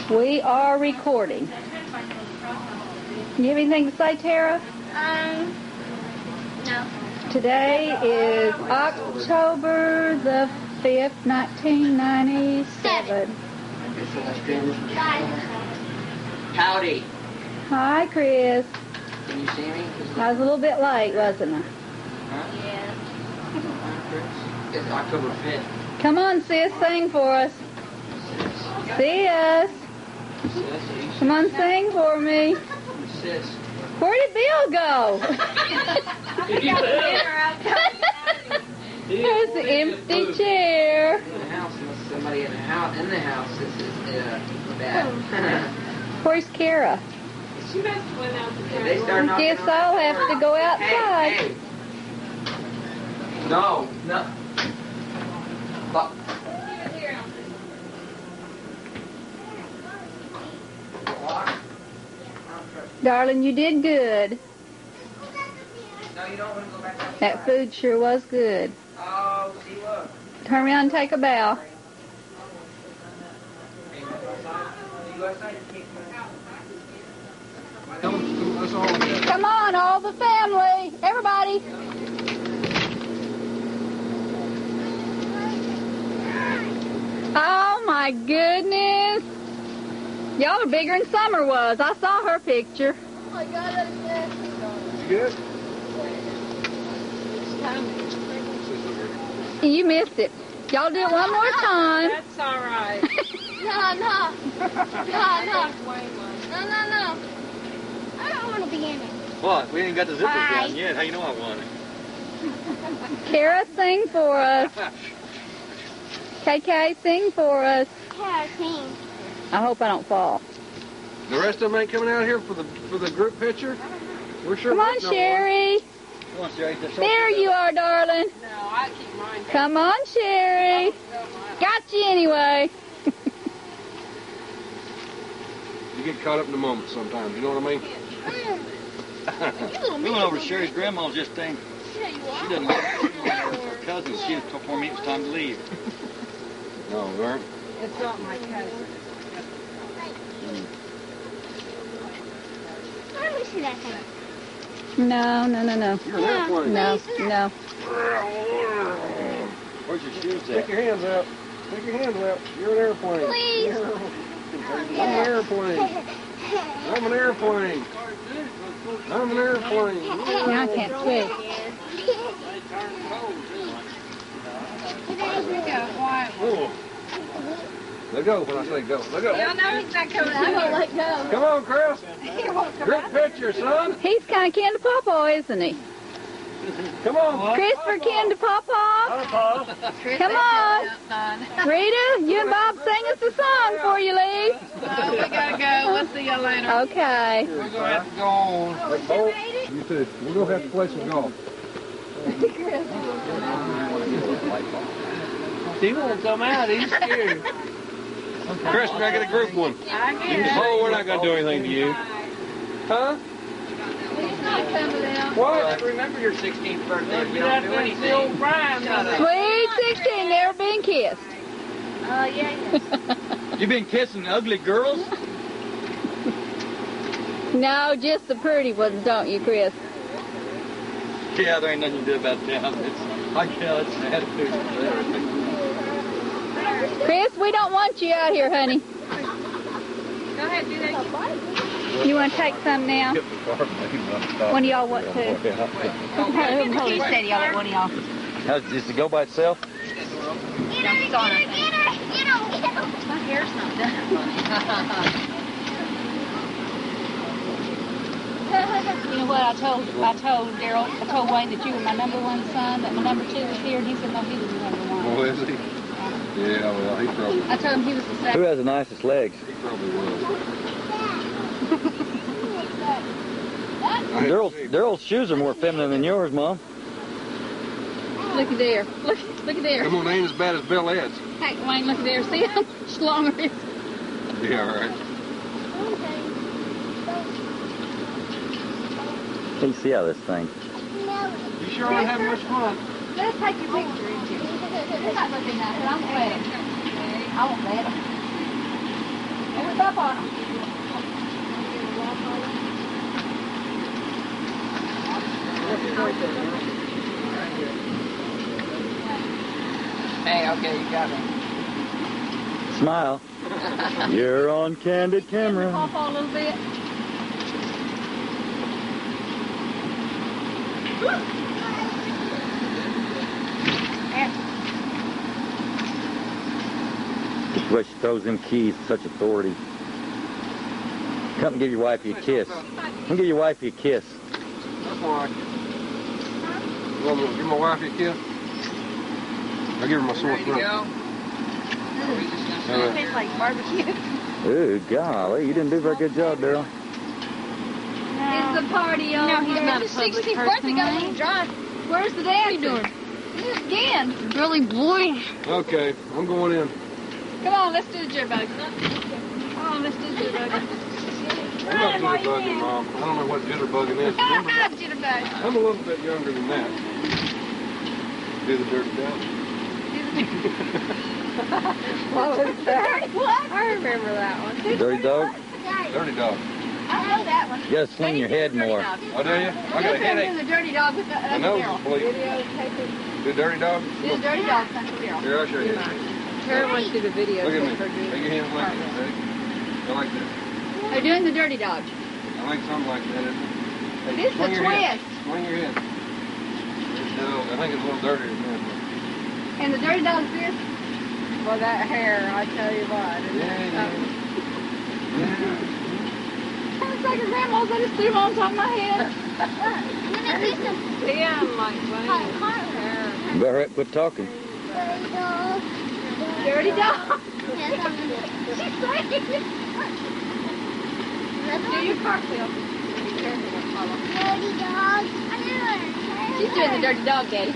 We are recording. You have anything to say, Tara? No. Today is October the 5th, 1997. Howdy. Hi, Chris. Can you see me? I was a little bit late, wasn't I? Huh? Yeah. It's October 5th. Come on, sis, sing for us. Sis. Come on, sing for me. Sis. Where did Bill go? There's the empty chair. In the house, unless somebody in the house, this is bad. Where's Kara? She must have went out to They start knocking Guess on I'll the have door. to go outside. Hey. No. Fuck. Darling, you did good. No, you don't want to go back outside. That food sure was good. Oh, see, look. Turn around and take a bow. You go outside, you can't come out. Come on, all the family. Everybody. Oh, my goodness. Y'all are bigger than Summer was. I saw her picture. Oh my God, that's nasty. You good? You missed it. Y'all do it one more time. That's all right. No. No. I don't want to be in it. What? We ain't got the zipper Bye. down yet. How you know I won it? Kara, sing for us. KK, sing for us. Cartoon. I hope I don't fall. The rest of them ain't coming out here for the group picture? We're sure Come on, waiting one. Sherry. Come on, Sherry. There you are, darling. No, I keep mine down. Come on, Sherry. Got you anyway. You get caught up in the moment sometimes, you know what I mean? We went over to Sherry's grandma's just thing. Yeah, you She doesn't like her cousins. She told me it was time to leave. No, we weren't. It's not my cousin. Let me see that thing. No. You're an airplane. No. Where's your shoes Stick at? your hands out. Stick your hands out. You're an airplane. Please. I'm an airplane. I'm an airplane. I'm an airplane. Now I can't switch. Oh. Let go when I say go. Let go. Y'all know he's not coming I'm out. gonna let go. Come on, Chris. Group picture, son. He's kind of kin to Pawpaw, isn't he? Come on. Christopher kin to Pawpaw. Come on. Rita, you and Bob sing us a song before you leave. Oh, we gotta go. We'll see you later. Okay. We're going to have to go on. You too. We're going to have to play some golf. He won't come out. He's scared. Chris, we're going to get a group one. I guess. Oh, we're not going to do anything to you. Huh? What? Remember your 16th birthday. You You have don't do to see old anything. Brian. Sweet 16, never been kissed. Yeah. You been kissing ugly girls? No, just the pretty ones, don't you, Chris? Yeah, there ain't nothing you do about that. I guess it's attitude. Chris, we don't want you out here, honey. Go ahead, do that. You want to take some now? One of y'all want to? Who said y'all let one of y'all? Does it go by itself? My hair's not done. You know what I told Daryl, I told Wayne that you were my number one son, that my number two was here, and he said no, he was the number one. Oh, is he? Yeah, well, he probably, I told him he was the Who second. has the nicest legs? he probably will. Daryl's shoes are more feminine than yours, Mom. Look at there. Look at there. Come on, they ain't as bad as Bill Ed's. Hey, Wayne, look at there. See how much longer it is? Yeah, all right. Can you see how this thing? You sure aren't having much fun? Let's take your picture in here. It's not looking nice, but I'm glad. I won't let him. Jump up on them. Hey, okay, you got me. Smile. You're on candid camera. Pop a little bit. Why she throws them keys with such authority. Come and give your wifey a kiss. Come give your wifey a kiss. That's why. You want me to give my wife a kiss? I'll give her my sore Ready to throat. go? Or are we just gonna Tastes like barbecue. Ooh, golly, you didn't do a very good job, Daryl. Is the party over? No, he's not a It's public 16th person. birthday, got a little John. Where's the dancing? Again. Really, boy. Okay, I'm going in. Come on, let's do the jitterbug. Come on, let's do the jitterbug. I'm not jitterbugging, Mom. I don't know what jitterbugging is. Remember, Jitterbug. I'm a little bit younger than that. Do the dirty dog. What was that? What? I remember that one. Dirty dog? Dirty dog. I know that one. You gotta swing your head more. Oh, do you? I got a Do headache. the dirty dog with the My nose is bleeding. Do dirty dog? Do the dirty dog, Uncle Daryl. Here, I'll show you. Tara wants to do the video. Look at me. with her doing Make your hands like this. Ready? I like that. They're doing the dirty dog. I like something like that, isn't it? Hey, This is swing the your head. twist. Swing your head. I think it's a little dirtier than that. And the dirty dog's this. Well, that hair, I tell you what. Yeah. Sounds like a grandma's. I just threw them on top of my head. I'm gonna do some Yeah, I'm like, hot wow. car. You better quit talking. Dirty dog. Yes, I'm gonna do it. She's saying it. Do your cartwheel. Dirty dog. I knew it. She's doing the dirty dog, Daddy.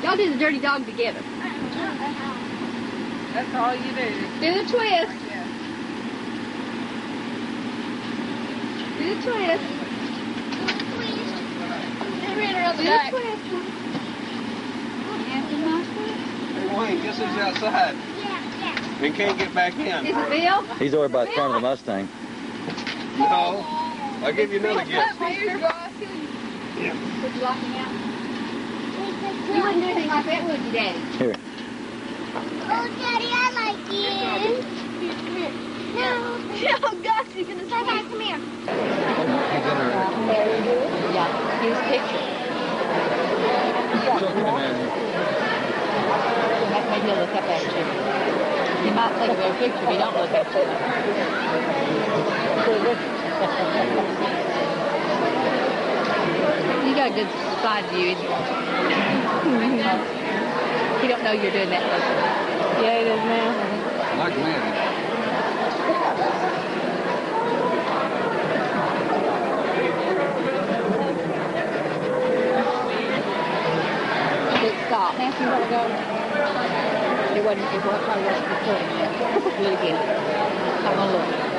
Y'all do the dirty dog together. That's all you do. Do the twist. Do the twist. Do the twist. Yes, nice twist. Hey, Wayne, guess who's outside? Yeah. And can't get back in. Is it Bill? He's over by the front of the Mustang. No. I'll give you another guess. Would you lock me out? You wouldn't do anything like that, would you, Daddy? Here. Oh, Daddy, I like you. No. Oh, gosh, you're going to say hi. Come here. Yeah, here's a picture. That made you look up at you. You might think of a picture if you don't look at you. You got a good side view. He don't know you're doing that. Yeah, he does now. Like Manny. It stopped. Nancy, you want to go? It probably wasn't recording. Do it again. I'm going to look.